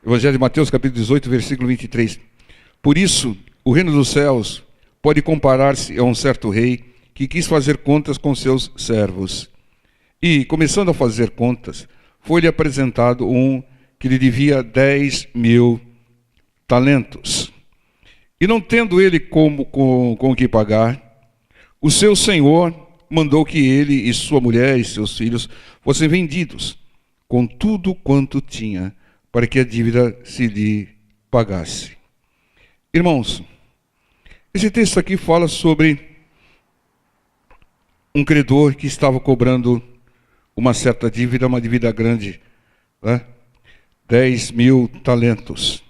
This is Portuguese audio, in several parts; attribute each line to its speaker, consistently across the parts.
Speaker 1: Evangelho de Mateus, capítulo 18, versículo 23. Por isso, o reino dos céus pode comparar-se a um certo rei que quis fazer contas com seus servos. E, começando a fazer contas, foi-lhe apresentado um que lhe devia 10.000 talentos. E não tendo ele com o que pagar, o seu senhor mandou que ele e sua mulher e seus filhos fossem vendidos, com tudo quanto tinha, para que a dívida se lhe pagasse. Irmãos, esse texto aqui fala sobre um credor que estava cobrando uma certa dívida, uma dívida grande, né? 10.000 talentos.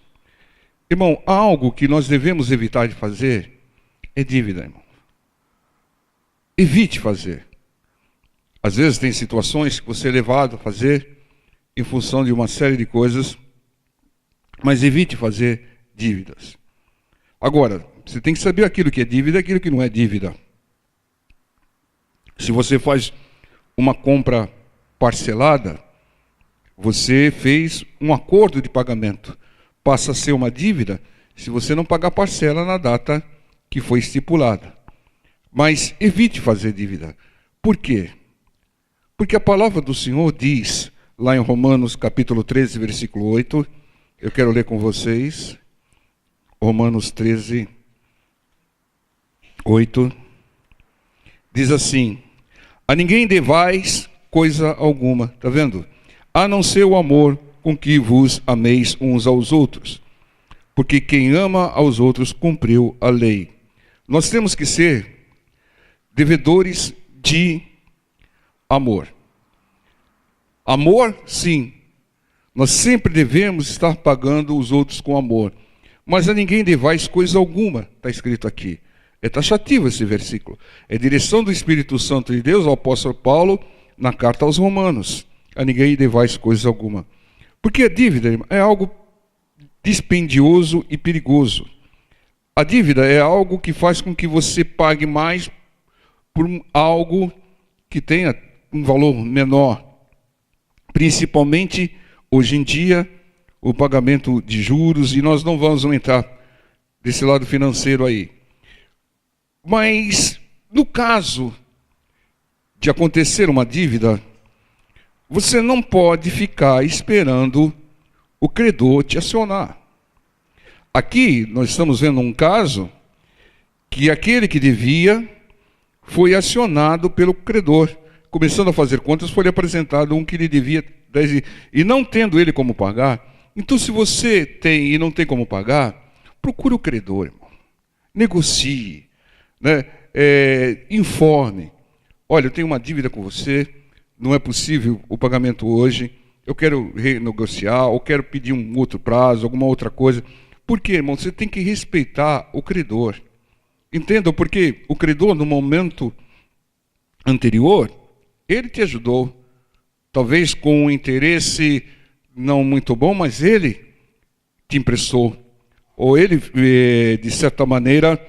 Speaker 1: Irmão, algo que nós devemos evitar de fazer é dívida, irmão. Evite fazer. Às vezes tem situações que você é levado a fazer em função de uma série de coisas, mas evite fazer dívidas. Agora, você tem que saber aquilo que é dívida e aquilo que não é dívida. Se você faz uma compra parcelada, você fez um acordo de pagamento. Passa a ser uma dívida se você não pagar parcela na data que foi estipulada. Mas evite fazer dívida. Por quê? Porque a palavra do Senhor diz, lá em Romanos capítulo 13, versículo 8, eu quero ler com vocês, Romanos 13, 8, diz assim: a ninguém devais coisa alguma, está vendo? A não ser o amor com que vos ameis uns aos outros, porque quem ama aos outros cumpriu a lei. Nós temos que ser devedores de amor. Amor, sim. Nós sempre devemos estar pagando os outros com amor. Mas a ninguém devais coisa alguma, está escrito aqui. É taxativo esse versículo. É direção do Espírito Santo de Deus ao apóstolo Paulo na carta aos Romanos. A ninguém devais coisa alguma. Porque a dívida, irmão, é algo dispendioso e perigoso. A dívida é algo que faz com que você pague mais por algo que tenha um valor menor. Principalmente, hoje em dia, o pagamento de juros, e nós não vamos entrar desse lado financeiro aí. Mas, no caso de acontecer uma dívida, você não pode ficar esperando o credor te acionar. Aqui, nós estamos vendo um caso que aquele que devia foi acionado pelo credor. Começando a fazer contas, foi apresentado um que lhe devia 10, e não tendo ele como pagar. Então, se você tem e não tem como pagar, procure o credor, irmão. Negocie, né? Informe. Olha, eu tenho uma dívida com você, não é possível o pagamento hoje, eu quero renegociar, ou quero pedir um outro prazo, alguma outra coisa. Por quê, irmão? Você tem que respeitar o credor. Entendam, porque o credor, no momento anterior, ele te ajudou, talvez com um interesse não muito bom, mas ele te emprestou, ou ele, de certa maneira,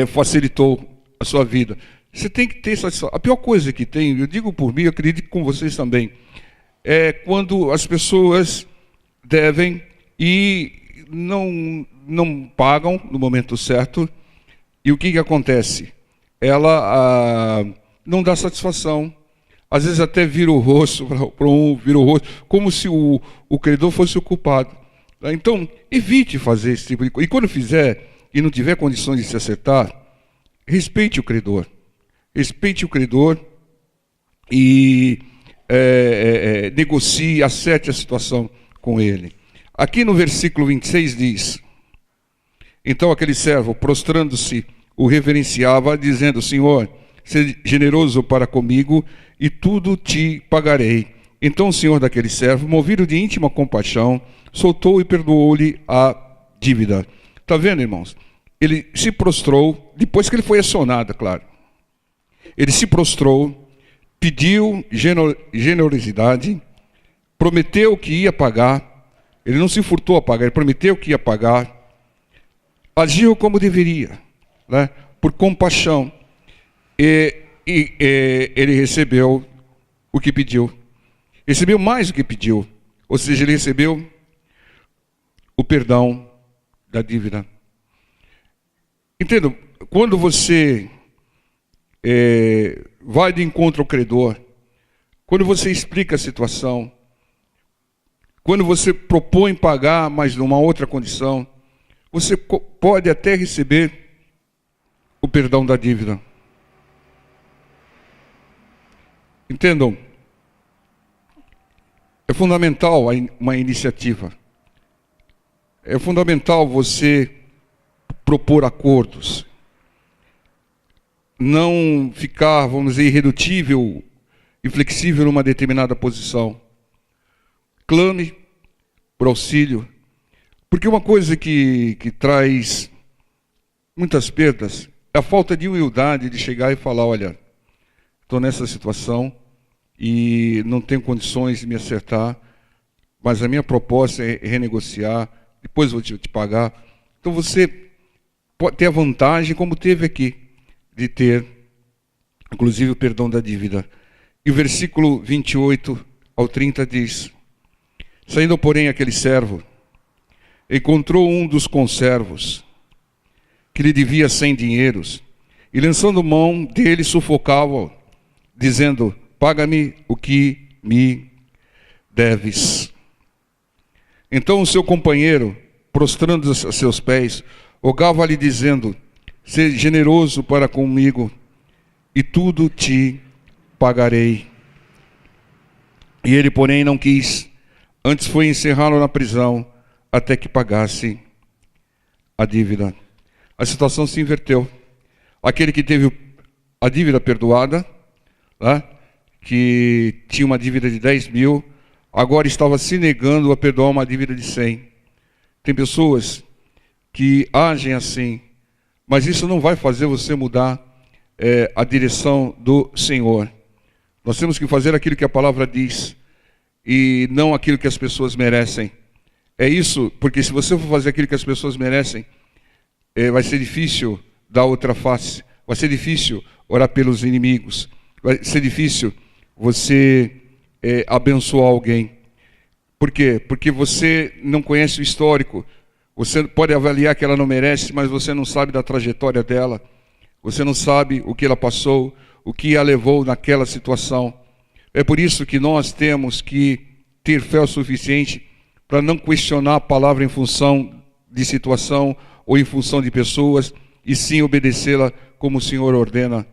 Speaker 1: facilitou a sua vida. Você tem que ter satisfação. A pior coisa que tem, eu digo por mim, eu acredito que com vocês também, é quando as pessoas devem e não pagam no momento certo, e o que acontece? Ela não dá satisfação, às vezes até vira o rosto para um, vira o rosto, como se o credor fosse o culpado. Então, evite fazer esse tipo de coisa. E quando fizer e não tiver condições de se acertar, respeite o credor. Respeite o credor e negocie, acerte a situação com ele. Aqui no versículo 26 diz: então aquele servo, prostrando-se, o reverenciava, dizendo: Senhor, seja generoso para comigo, e tudo te pagarei. Então o senhor daquele servo, movido de íntima compaixão, soltou e perdoou-lhe a dívida. Está vendo, irmãos? Ele se prostrou, depois que ele foi acionado, claro. Ele se prostrou, pediu generosidade, prometeu que ia pagar. Ele não se furtou a pagar, ele prometeu que ia pagar. Agiu como deveria, né? Por compaixão. E ele recebeu o que pediu. Recebeu mais do que pediu. Ou seja, ele recebeu o perdão da dívida. Entenda, quando você vai de encontro ao credor, quando você explica a situação, quando você propõe pagar, mas numa outra condição, você pode até receber o perdão da dívida. Entendam, é fundamental uma iniciativa. É fundamental você propor acordos. Não ficar, vamos dizer, irredutível, inflexível numa determinada posição. Clame por auxílio. Porque uma coisa que traz muitas perdas é a falta de humildade de chegar e falar, olha, estou nessa situação e não tenho condições de me acertar, mas a minha proposta é renegociar, depois vou te pagar. Então você pode ter a vantagem, como teve aqui, de ter, inclusive, o perdão da dívida. E o versículo 28 ao 30 diz: saindo, porém, aquele servo, encontrou um dos conservos, que lhe devia 100 dinheiros, e lançando mão dele, sufocava-o, dizendo: paga-me o que me deves. Então o seu companheiro, prostrando-se a seus pés, rogava-lhe, dizendo: seja generoso para comigo, e tudo te pagarei. E ele, porém, não quis, antes foi encerrá-lo na prisão, até que pagasse a dívida. A situação se inverteu. Aquele que teve a dívida perdoada, que tinha uma dívida de 10 mil, agora estava se negando a perdoar uma dívida de 100. Tem pessoas que agem assim, mas isso não vai fazer você mudar a direção do Senhor. Nós temos que fazer aquilo que a palavra diz e não aquilo que as pessoas merecem. É isso, porque se você for fazer aquilo que as pessoas merecem, vai ser difícil dar outra face, vai ser difícil orar pelos inimigos, vai ser difícil você abençoar alguém. Por quê? Porque você não conhece o histórico. Você pode avaliar que ela não merece, mas você não sabe da trajetória dela. Você não sabe o que ela passou, o que a levou naquela situação. É por isso que nós temos que ter fé o suficiente para não questionar a palavra em função de situação ou em função de pessoas, e sim obedecê-la como o Senhor ordena.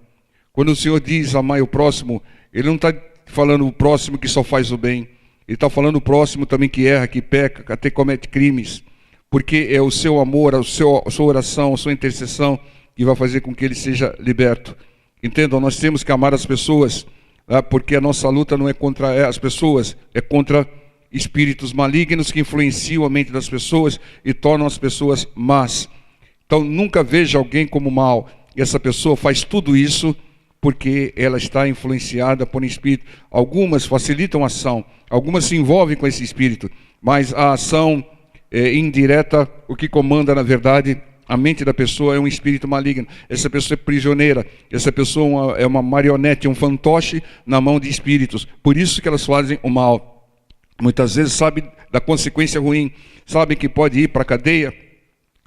Speaker 1: Quando o Senhor diz amai o próximo, Ele não está falando o próximo que só faz o bem. Ele está falando o próximo também que erra, que peca, que até comete crimes. Porque é o seu amor, a sua oração, a sua intercessão que vai fazer com que ele seja liberto. Entendam, nós temos que amar as pessoas, porque a nossa luta não é contra as pessoas, é contra espíritos malignos que influenciam a mente das pessoas e tornam as pessoas más. Então nunca veja alguém como mal. E essa pessoa faz tudo isso porque ela está influenciada por um espírito. Algumas facilitam a ação, algumas se envolvem com esse espírito, mas a ação indireta, o que comanda na verdade a mente da pessoa é um espírito maligno. Essa pessoa é prisioneira, essa pessoa é uma marionete, um fantoche na mão de espíritos. Por isso que elas fazem o mal. Muitas vezes sabe da consequência ruim, sabe que pode ir para a cadeia,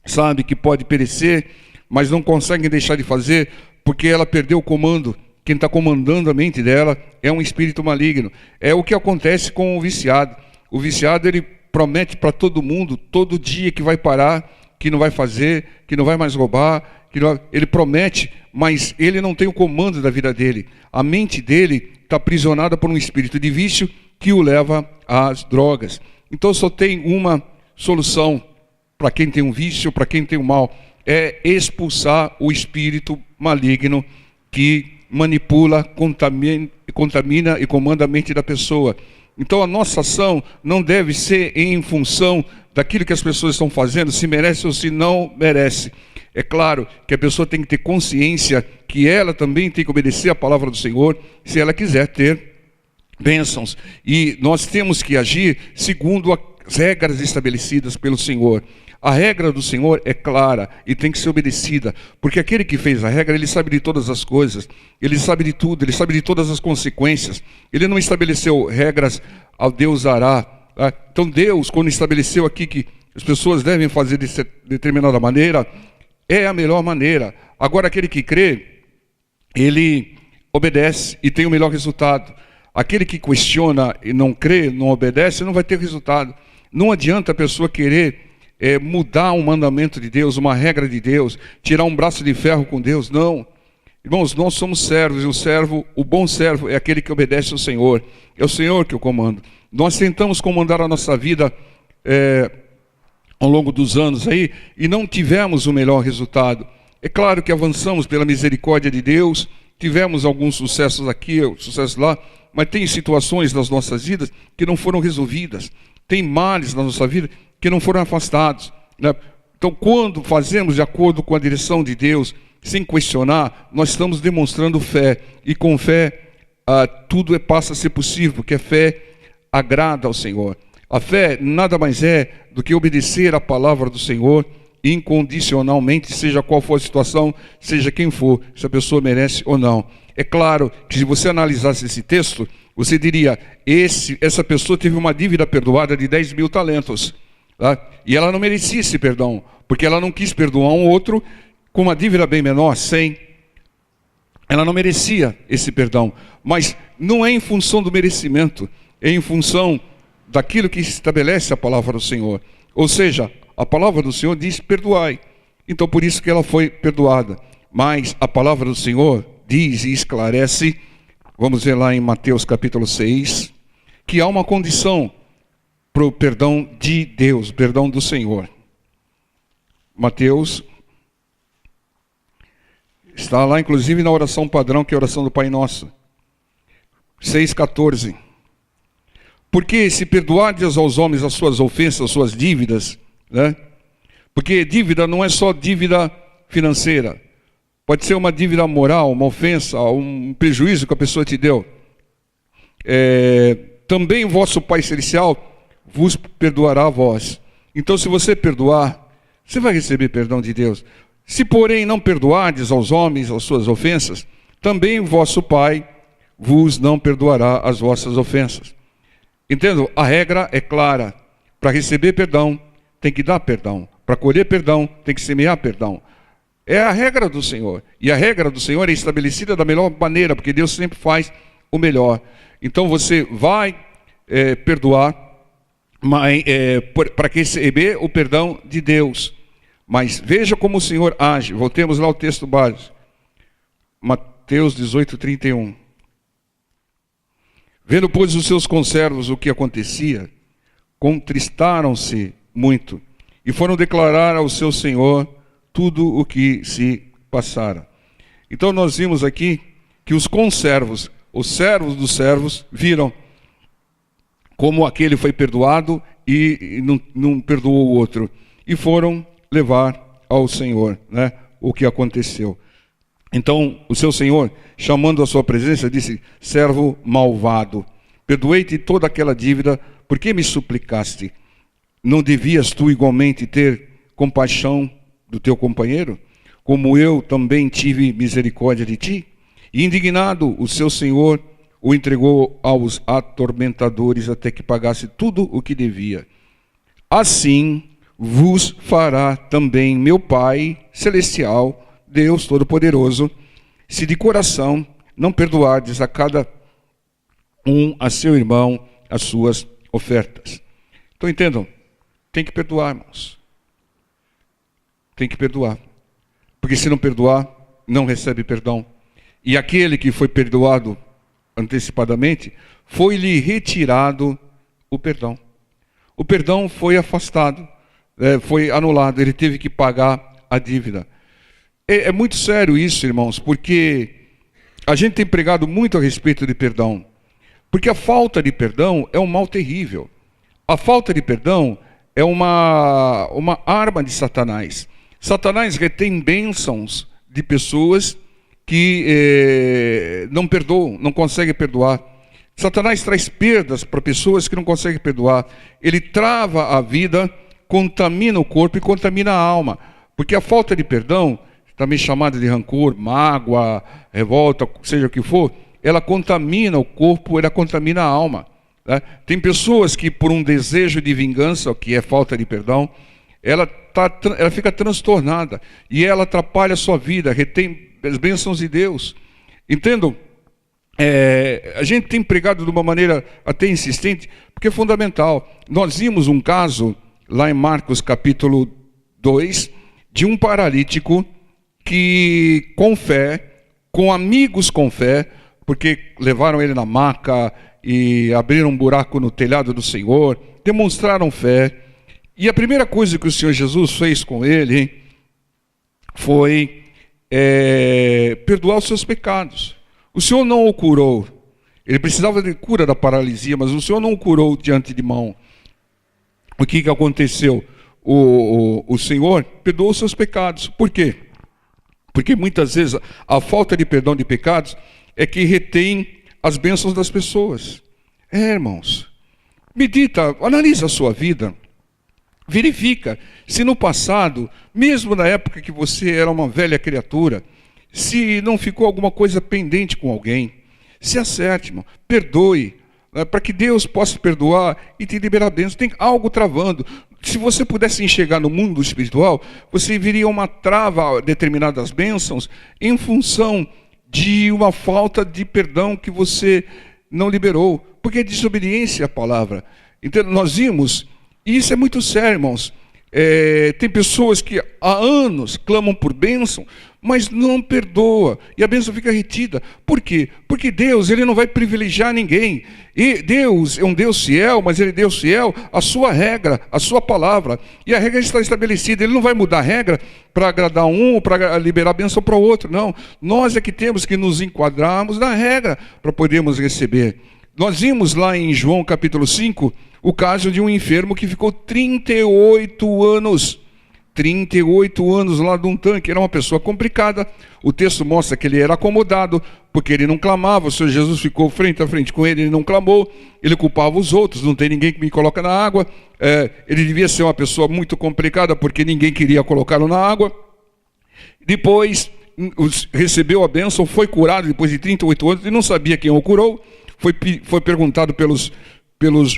Speaker 1: sabe que pode perecer, mas não conseguem deixar de fazer porque ela perdeu o comando. Quem está comandando a mente dela é um espírito maligno. É o que acontece com o viciado. O viciado, ele promete para todo mundo, todo dia, que vai parar, que não vai fazer, que não vai mais roubar, ele promete, mas ele não tem o comando da vida dele. A mente dele está aprisionada por um espírito de vício que o leva às drogas. Então só tem uma solução para quem tem um vício, para quem tem um mal, é expulsar o espírito maligno que manipula, contamina e comanda a mente da pessoa. Então a nossa ação não deve ser em função daquilo que as pessoas estão fazendo, se merece ou se não merece. É claro que a pessoa tem que ter consciência que ela também tem que obedecer a palavra do Senhor, se ela quiser ter bênçãos. E nós temos que agir segundo as regras estabelecidas pelo Senhor. A regra do Senhor é clara e tem que ser obedecida, porque aquele que fez a regra, ele sabe de todas as coisas, ele sabe de tudo, ele sabe de todas as consequências. Ele não estabeleceu regras ao Deus dará. Então Deus, quando estabeleceu aqui que as pessoas devem fazer de determinada maneira, é a melhor maneira. Agora, aquele que crê, ele obedece e tem o melhor resultado. Aquele que questiona e não crê, não obedece, não vai ter resultado. Não adianta a pessoa querer mudar um mandamento de Deus, uma regra de Deus, tirar um braço de ferro com Deus. Não. Irmãos, nós somos servos, e o bom servo é aquele que obedece ao Senhor. É o Senhor que o comanda. Nós tentamos comandar a nossa vida ao longo dos anos aí, e não tivemos o melhor resultado. É claro que avançamos pela misericórdia de Deus, tivemos alguns sucessos aqui, sucessos lá, mas tem situações nas nossas vidas que não foram resolvidas. Tem males na nossa vida que não foram afastados, né? Então, quando fazemos de acordo com a direção de Deus, sem questionar, nós estamos demonstrando fé. E com fé, tudo passa a ser possível, porque a fé agrada ao Senhor. A fé nada mais é do que obedecer a palavra do Senhor incondicionalmente, seja qual for a situação, seja quem for, se a pessoa merece ou não. É claro que se você analisasse esse texto, você diria, essa pessoa teve uma dívida perdoada de 10 mil talentos. Tá? E ela não merecia esse perdão, porque ela não quis perdoar um outro com uma dívida bem menor, 100. Ela não merecia esse perdão, mas não é em função do merecimento, é em função daquilo que estabelece a palavra do Senhor. Ou seja, a palavra do Senhor diz, perdoai. Então por isso que ela foi perdoada. Mas a palavra do Senhor diz e esclarece, vamos ver lá em Mateus capítulo 6, que há uma condição para o perdão de Deus, perdão do Senhor. Mateus está lá inclusive na oração padrão, que é a oração do Pai Nosso. 6,14. Porque se perdoardes aos homens as suas ofensas, as suas dívidas, né? Porque dívida não é só dívida financeira. Pode ser uma dívida moral, uma ofensa, um prejuízo que a pessoa te deu. Também o vosso Pai Celestial vos perdoará a vós. Então, se você perdoar, você vai receber perdão de Deus. Se, porém, não perdoardes aos homens as suas ofensas, também o vosso Pai vos não perdoará as vossas ofensas. Entendo? A regra é clara. Para receber perdão, tem que dar perdão. Para colher perdão, tem que semear perdão. É a regra do Senhor. E a regra do Senhor é estabelecida da melhor maneira, porque Deus sempre faz o melhor. Então você vai perdoar para receber o perdão de Deus. Mas veja como o Senhor age. Voltemos lá ao texto básico. Mateus 18:31. Vendo, pois, os seus conservos o que acontecia, contristaram-se muito e foram declarar ao seu senhor tudo o que se passara. Então nós vimos aqui que os conservos, os servos dos servos, viram como aquele foi perdoado e não perdoou o outro. E foram levar ao Senhor, né, o que aconteceu. Então o seu senhor, chamando a sua presença, disse, servo malvado, perdoei-te toda aquela dívida, por que me suplicaste? Não devias tu igualmente ter compaixão do teu companheiro, como eu também tive misericórdia de ti? E indignado, o seu senhor o entregou aos atormentadores até que pagasse tudo o que devia. Assim vos fará também meu Pai Celestial, Deus Todo-Poderoso, se de coração não perdoardes a cada um a seu irmão as suas ofertas. Então entendam, tem que perdoar, irmãos. Tem que perdoar. Porque se não perdoar, não recebe perdão. E aquele que foi perdoado antecipadamente, foi-lhe retirado o perdão. O perdão foi afastado, foi anulado, ele teve que pagar a dívida. É muito sério isso, irmãos, porque a gente tem pregado muito a respeito de perdão. Porque a falta de perdão é um mal terrível. A falta de perdão é uma arma de Satanás. Satanás retém bênçãos de pessoas que não perdoam, não conseguem perdoar. Satanás traz perdas para pessoas que não conseguem perdoar. Ele trava a vida, contamina o corpo e contamina a alma. Porque a falta de perdão, também chamada de rancor, mágoa, revolta, seja o que for, ela contamina o corpo, ela contamina a alma. né? Tem pessoas que, por um desejo de vingança, que é falta de perdão, ela fica transtornada e ela atrapalha a sua vida, retém as bênçãos de Deus. Entendam? A gente tem pregado de uma maneira até insistente, porque é fundamental. Nós vimos um caso, lá em Marcos capítulo 2, de um paralítico que, com fé, com amigos com fé, porque levaram ele na maca e abriram um buraco no telhado do Senhor, demonstraram fé. E a primeira coisa que o Senhor Jesus fez com ele foi perdoar os seus pecados. O Senhor não o curou. Ele precisava de cura da paralisia, mas o Senhor não o curou diante de mão. O que aconteceu? O Senhor perdoou os seus pecados. Por quê? Porque muitas vezes a falta de perdão de pecados é que retém as bênçãos das pessoas. Irmãos, medita, analisa a sua vida. Verifica se no passado, mesmo na época que você era uma velha criatura, se não ficou alguma coisa pendente com alguém. Se acerte, irmão, perdoe, né, para que Deus possa perdoar e te liberar bênçãos. Tem algo travando. Se você pudesse enxergar no mundo espiritual, você viria uma trava a determinadas bênçãos em função de uma falta de perdão que você não liberou, porque é desobediência à palavra. Então nós vimos, e isso é muito sério, irmãos. Tem pessoas que há anos clamam por bênção, mas não perdoa, e a bênção fica retida. Por quê? Porque Deus, Ele não vai privilegiar ninguém. E Deus é um Deus fiel, mas Ele é Deus fiel à sua regra, à sua palavra. E a regra está estabelecida. Ele não vai mudar a regra para agradar um ou para liberar a bênção para o outro. Não. Nós é que temos que nos enquadrarmos na regra para podermos receber. Nós vimos lá em João capítulo 5 o caso de um enfermo que ficou 38 anos. 38 anos lá de um tanque. Era uma pessoa complicada. O texto mostra que ele era acomodado, porque ele não clamava. O Senhor Jesus ficou frente a frente com ele, ele não clamou. Ele culpava os outros. Não tem ninguém que me coloca na água. Ele devia ser uma pessoa muito complicada, porque ninguém queria colocá-lo na água. Depois recebeu a bênção, foi curado depois de 38 anos e não sabia quem o curou. Foi perguntado pelos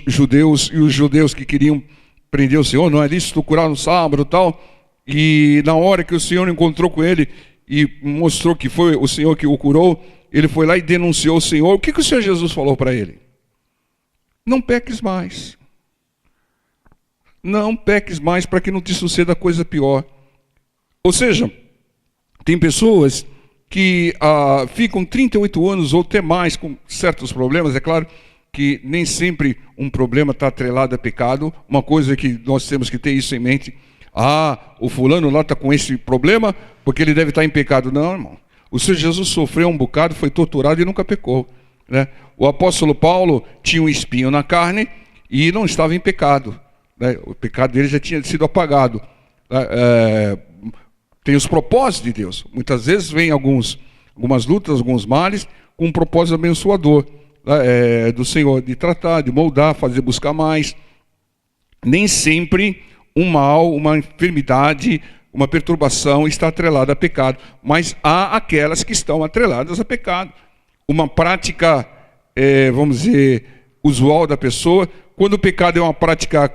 Speaker 1: judeus, e os judeus que queriam prender o Senhor, não é lícito curar no sábado e tal. E na hora que o Senhor encontrou com ele e mostrou que foi o Senhor que o curou, ele foi lá e denunciou o Senhor. O que o Senhor Jesus falou para ele? Não peques mais. Não peques mais, para que não te suceda coisa pior. Ou seja, tem pessoas que ficam 38 anos ou até mais com certos problemas. É claro que nem sempre um problema está atrelado a pecado. Uma coisa que nós temos que ter isso em mente. O fulano lá está com esse problema porque ele deve estar em pecado. Não, irmão. O Senhor Jesus sofreu um bocado, foi torturado e nunca pecou, né? O apóstolo Paulo tinha um espinho na carne e não estava em pecado, né? O pecado dele já tinha sido apagado. Tem os propósitos de Deus. Muitas vezes vem algumas lutas, alguns males, com um propósito abençoador do Senhor, de tratar, de moldar, fazer buscar mais. Nem sempre um mal, uma enfermidade, uma perturbação está atrelada a pecado, mas há aquelas que estão atreladas a pecado. Uma prática, vamos dizer, usual da pessoa, quando o pecado é uma prática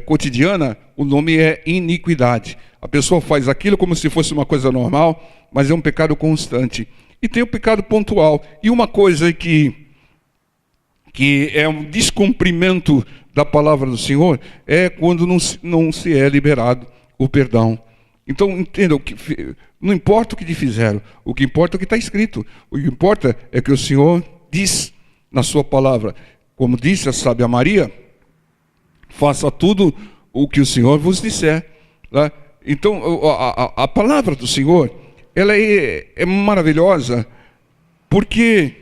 Speaker 1: cotidiana, o nome é iniquidade. A pessoa faz aquilo como se fosse uma coisa normal, mas é um pecado constante. E tem o pecado pontual. E uma coisa que é um descumprimento da palavra do Senhor é quando não se é liberado o perdão. Então, entendam, não importa o que te fizeram, o que importa é o que está escrito. O que importa é que o Senhor diz na sua palavra, como disse a sábia Maria, faça tudo o que o Senhor vos disser, né? Então, a palavra do Senhor, ela é maravilhosa, porque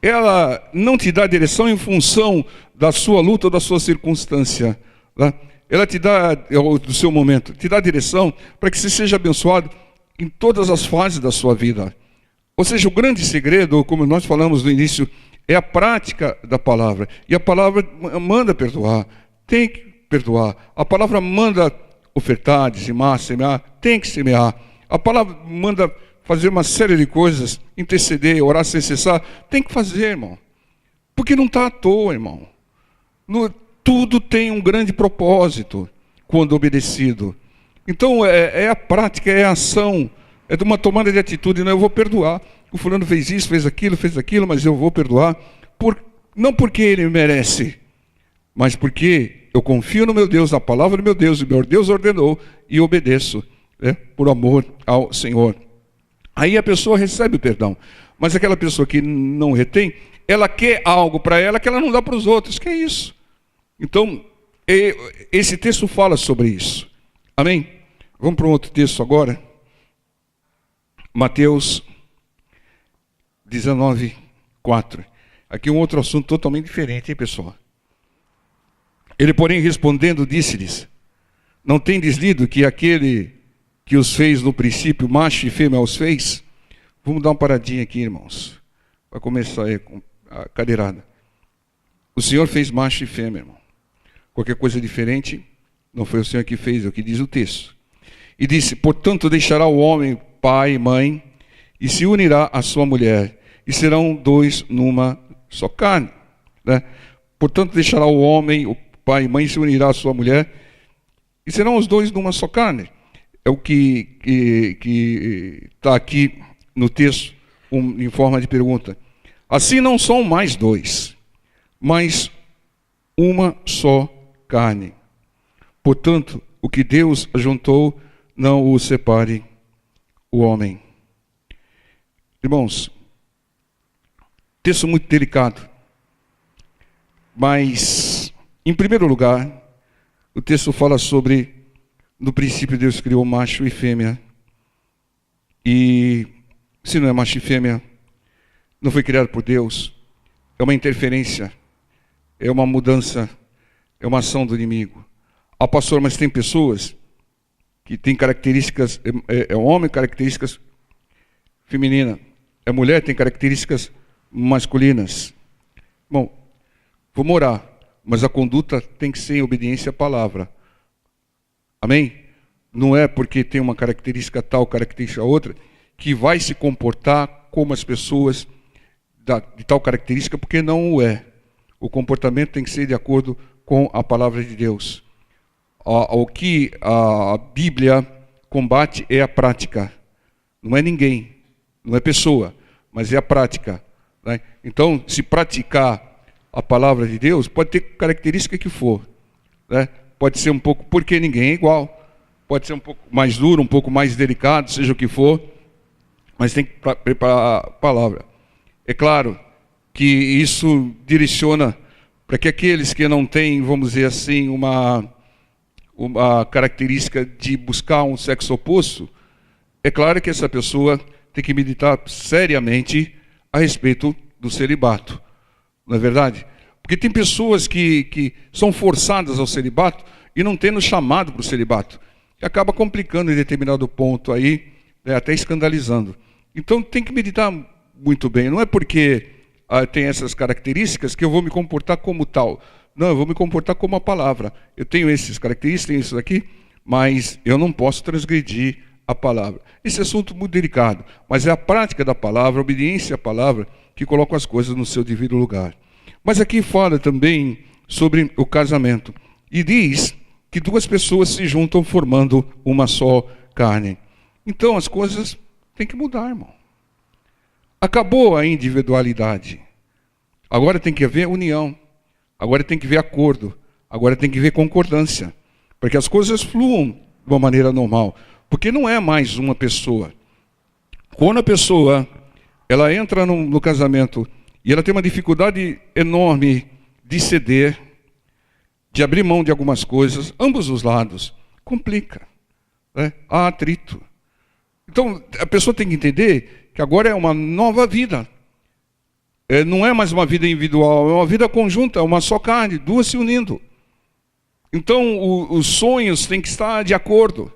Speaker 1: ela não te dá direção em função da sua luta ou da sua circunstância, né? Ela te dá, do seu momento, te dá direção para que você seja abençoado em todas as fases da sua vida. Ou seja, o grande segredo, como nós falamos no início, é a prática da palavra. E a palavra manda perdoar, tem que perdoar. A palavra manda ofertar, dizimar, semear, tem que semear. A palavra manda fazer uma série de coisas, interceder, orar sem cessar, tem que fazer, irmão. Porque não está à toa, irmão. Tudo tem um grande propósito quando obedecido. Então, é a prática, é a ação, é de uma tomada de atitude. Não, eu vou perdoar. O fulano fez isso, fez aquilo, mas eu vou perdoar. Não porque ele merece, mas porque eu confio no meu Deus, na palavra do meu Deus, e meu Deus ordenou, e obedeço, por amor ao Senhor. Aí a pessoa recebe o perdão. Mas aquela pessoa que não retém, ela quer algo para ela que ela não dá para os outros. Que é isso? Então, esse texto fala sobre isso. Amém? Vamos para um outro texto agora. Mateus 19, 4. Aqui um outro assunto totalmente diferente, hein, pessoal? Ele, porém, respondendo, disse-lhes: não tendes lido que aquele que os fez no princípio, macho e fêmea os fez? Vamos dar uma paradinha aqui, irmãos. Vai começar aí com a cadeirada. O Senhor fez macho e fêmea, irmão. Qualquer coisa diferente, não foi o Senhor que fez, é o que diz o texto. E disse: portanto, deixará o homem pai e mãe, e se unirá à sua mulher, e serão dois numa só carne. Né? Portanto, deixará o homem, o pai e mãe, e se unirá à sua mulher, e serão os dois numa só carne. É o que está aqui no texto, em forma de pergunta. Assim não são mais dois, mas uma só carne. Portanto, o que Deus ajuntou, não o separe o homem. Irmãos, texto muito delicado. Mas, em primeiro lugar, o texto fala sobre, no princípio Deus criou macho e fêmea. E se não é macho e fêmea, não foi criado por Deus. É uma interferência, é uma mudança, é uma ação do inimigo. Ah, pastor, mas tem pessoas que têm características, é homem, características femininas. É mulher, tem características masculinas. Bom, vamos orar, mas a conduta tem que ser em obediência à palavra. Amém? Não é porque tem uma característica tal, característica outra, que vai se comportar como as pessoas de tal característica, porque não o é. O comportamento tem que ser de acordo com a palavra de Deus. O que a Bíblia combate é a prática. Não é ninguém, não é pessoa, mas é a prática. Né? Então, se praticar a palavra de Deus, pode ter característica que for. Né? Pode ser um pouco, porque ninguém é igual. Pode ser um pouco mais duro, um pouco mais delicado, seja o que for. Mas tem que preparar a palavra. É claro que isso direciona para que aqueles que não têm, vamos dizer assim, uma característica de buscar um sexo oposto, é claro que essa pessoa tem que meditar seriamente a respeito do celibato. Não é verdade? Porque tem pessoas que são forçadas ao celibato e não tendo chamado para o celibato. E acaba complicando em determinado ponto aí, até escandalizando. Então tem que meditar muito bem. Não é porque tem essas características que eu vou me comportar como tal. Não, eu vou me comportar como a palavra. Eu tenho essas características, tenho isso aqui, mas eu não posso transgredir a palavra. Esse assunto é muito delicado, mas é a prática da palavra, a obediência à palavra, que coloca as coisas no seu devido lugar. Mas aqui fala também sobre o casamento. E diz que duas pessoas se juntam formando uma só carne. Então as coisas têm que mudar, irmão. Acabou a individualidade. Agora tem que haver união. Agora tem que haver acordo. Agora tem que haver concordância. Para que as coisas fluam de uma maneira normal. Porque não é mais uma pessoa. Quando a pessoa ela entra no casamento e ela tem uma dificuldade enorme de ceder, de abrir mão de algumas coisas, ambos os lados, complica. Né? Há atrito. Então, a pessoa tem que entender que agora é uma nova vida. Não é mais uma vida individual, é uma vida conjunta, é uma só carne, duas se unindo. Então, os sonhos têm que estar de acordo.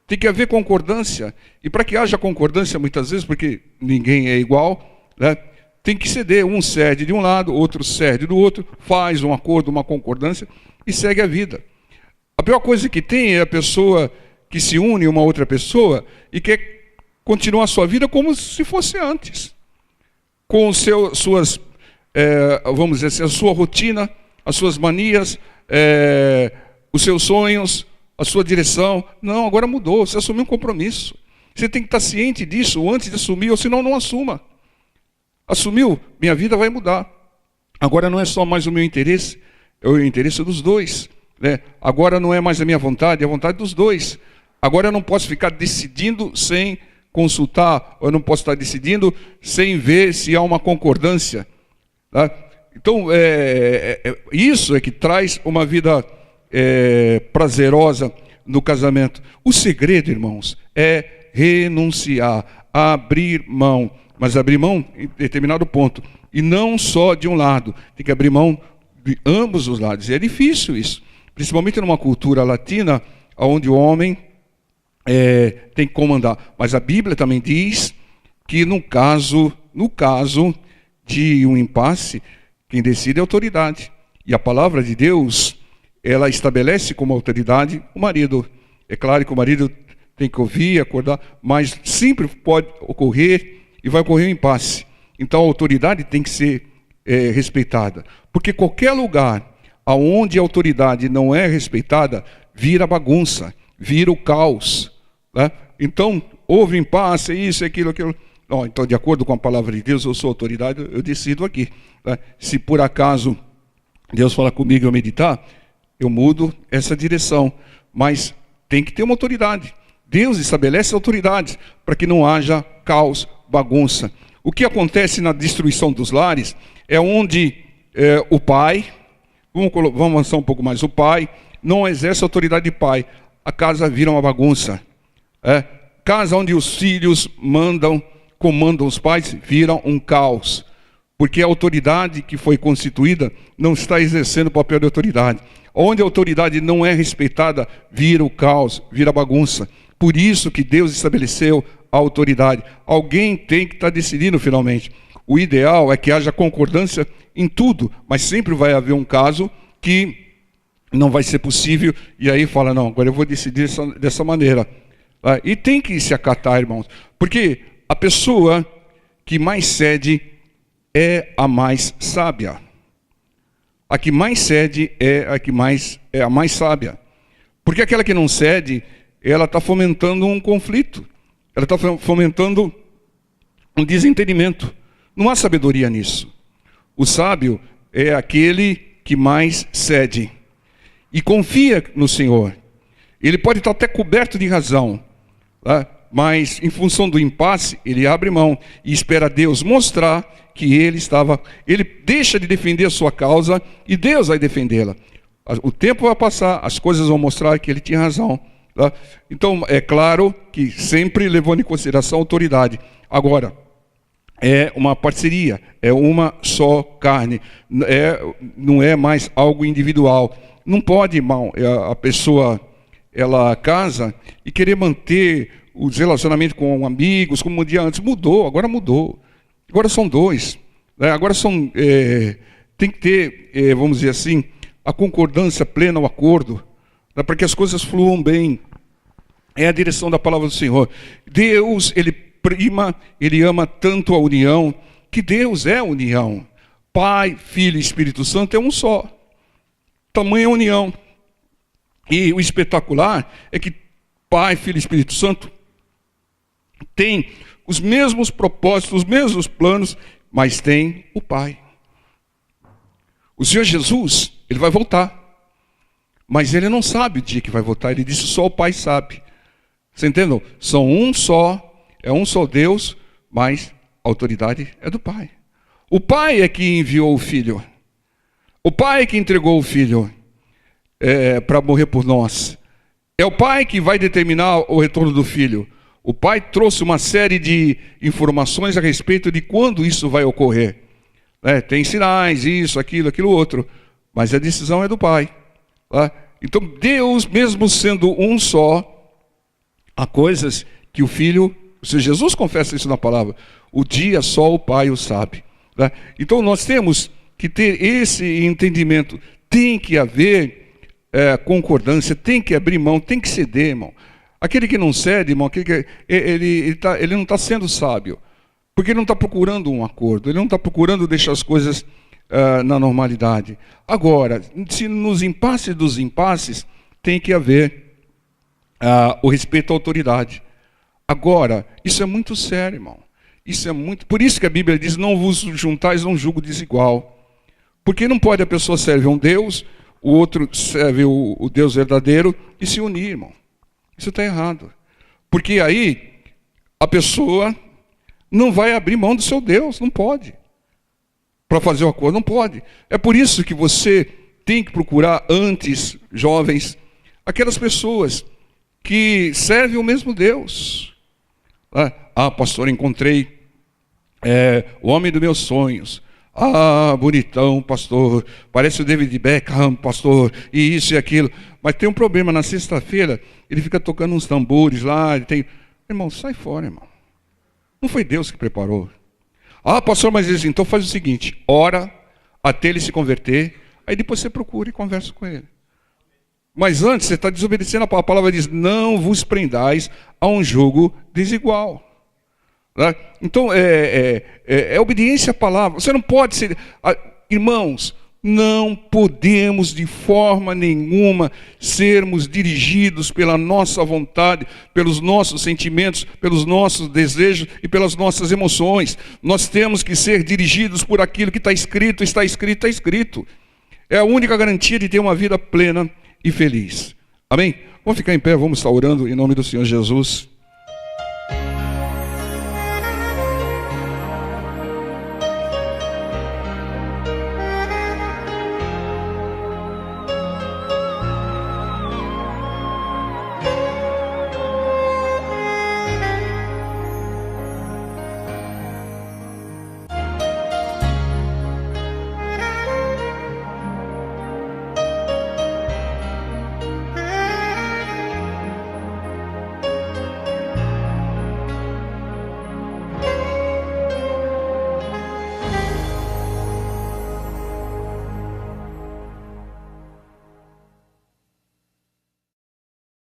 Speaker 1: Tem que haver concordância. E para que haja concordância, muitas vezes, porque ninguém é igual, né? Tem que ceder. Um cede de um lado, outro cede do outro, faz um acordo, uma concordância e segue a vida. A pior coisa que tem é a pessoa que se une a uma outra pessoa e quer continuar a sua vida como se fosse antes. Com suas vamos dizer assim, a sua rotina, as suas manias, os seus sonhos, a sua direção. Não, agora mudou, você assumiu um compromisso. Você tem que estar ciente disso antes de assumir, ou senão não assuma. Assumiu, minha vida vai mudar. Agora não é só mais o meu interesse, é o interesse dos dois. Né? Agora não é mais a minha vontade, é a vontade dos dois. Agora eu não posso ficar decidindo sem consultar, ou eu não posso estar decidindo sem ver se há uma concordância. Tá? Então, isso é que traz uma vida prazerosa no casamento. O segredo, irmãos, é renunciar, abrir mão. Mas abrir mão em determinado ponto. E não só de um lado. Tem que abrir mão de ambos os lados. E é difícil isso. Principalmente numa cultura latina, onde o homem tem que comandar. Mas a Bíblia também diz que no caso de um impasse, quem decide é a autoridade. E a palavra de Deus, ela estabelece como autoridade o marido. É claro que o marido tem que ouvir, acordar, mas sempre pode ocorrer e vai ocorrer um impasse. Então a autoridade tem que ser respeitada. Porque qualquer lugar onde a autoridade não é respeitada, vira bagunça, vira o caos. Né? Então, houve impasse, isso, aquilo. Não, então, de acordo com a palavra de Deus, eu sou autoridade, eu decido aqui. Né? Se por acaso Deus falar comigo e eu meditar, eu mudo essa direção. Mas tem que ter uma autoridade. Deus estabelece autoridades para que não haja caos, bagunça. O que acontece na destruição dos lares é onde o pai, vamos avançar um pouco mais, o pai não exerce a autoridade de pai, a casa vira uma bagunça. Casa onde os filhos comandam os pais, viram um caos, porque a autoridade que foi constituída não está exercendo o papel de autoridade. Onde a autoridade não é respeitada, vira o caos, vira bagunça. Por isso que Deus estabeleceu a autoridade. Alguém tem que estar decidindo finalmente. O ideal é que haja concordância em tudo, mas sempre vai haver um caso que não vai ser possível, e aí fala, não, agora eu vou decidir dessa maneira. E tem que se acatar, irmãos, porque a pessoa que mais cede é a mais sábia. A que mais cede é a mais sábia. Porque aquela que não cede, ela está fomentando um conflito. Ela está fomentando um desentendimento. Não há sabedoria nisso. O sábio é aquele que mais cede e confia no Senhor. Ele pode estar até coberto de razão, tá? Mas em função do impasse, ele abre mão e espera Deus mostrar que ele deixa de defender a sua causa e Deus vai defendê-la. O tempo vai passar, as coisas vão mostrar que ele tinha razão. Tá? Então, é claro que sempre levando em consideração a autoridade. Agora, é uma parceria, é uma só carne, não é mais algo individual. Não pode, irmão, a pessoa, ela casa e querer manter os relacionamentos com amigos, como um dia antes. Agora mudou. Agora são dois. Né? Agora tem que ter, vamos dizer assim, a concordância plena, o acordo, né? Para que as coisas fluam bem. É a direção da palavra do Senhor. Deus, Ele ama tanto a união, que Deus é a união. Pai, Filho e Espírito Santo é um só. Tamanha união. E o espetacular é que Pai, Filho e Espírito Santo têm os mesmos propósitos, os mesmos planos, mas tem o Pai. O Senhor Jesus, Ele vai voltar. Mas Ele não sabe o dia que vai voltar. Ele disse, só o Pai sabe. Você entendeu? São um só, é um só Deus, mas a autoridade é do Pai. O Pai é que enviou o Filho. O Pai é que entregou o Filho para morrer por nós. É o Pai que vai determinar o retorno do Filho. O Pai trouxe uma série de informações a respeito de quando isso vai ocorrer. Tem sinais, isso, aquilo outro. Mas a decisão é do Pai. Então Deus, mesmo sendo um só, há coisas que o Filho, se Jesus confessa isso na palavra, o dia só o Pai o sabe. Então nós temos que ter esse entendimento. Tem que haver concordância, tem que abrir mão, tem que ceder, irmão. Aquele que não cede, irmão, ele não está sendo sábio. Porque ele não está procurando um acordo, ele não está procurando deixar as coisas na normalidade. Agora, se nos impasses dos impasses, tem que haver o respeito à autoridade. Agora, isso é muito sério, irmão. Isso é muito. Por isso que a Bíblia diz: não vos juntais a um jugo desigual. Porque não pode a pessoa servir a um Deus, o outro serve o Deus verdadeiro e se unir, irmão. Isso está errado. Porque aí a pessoa não vai abrir mão do seu Deus, não pode. Para fazer o acordo, não pode. É por isso que você tem que procurar antes, jovens, aquelas pessoas que servem o mesmo Deus. Pastor, encontrei o homem dos meus sonhos. Bonitão, pastor, parece o David Beckham, pastor, e isso e aquilo. Mas tem um problema, na sexta-feira, ele fica tocando uns tambores lá, Irmão, sai fora, irmão. Não foi Deus que preparou. Pastor, mas então faz o seguinte, ora até ele se converter, aí depois você procura e conversa com ele. Mas antes, você está desobedecendo a palavra, diz: não vos prendais a um jugo desigual. Então, é obediência à palavra. Você não pode ser... Irmãos, não podemos de forma nenhuma sermos dirigidos pela nossa vontade, pelos nossos sentimentos, pelos nossos desejos e pelas nossas emoções. Nós temos que ser dirigidos por aquilo que está escrito, está escrito, está escrito. É a única garantia de ter uma vida plena e feliz. Amém? Vamos ficar em pé, vamos estar orando em nome do Senhor Jesus.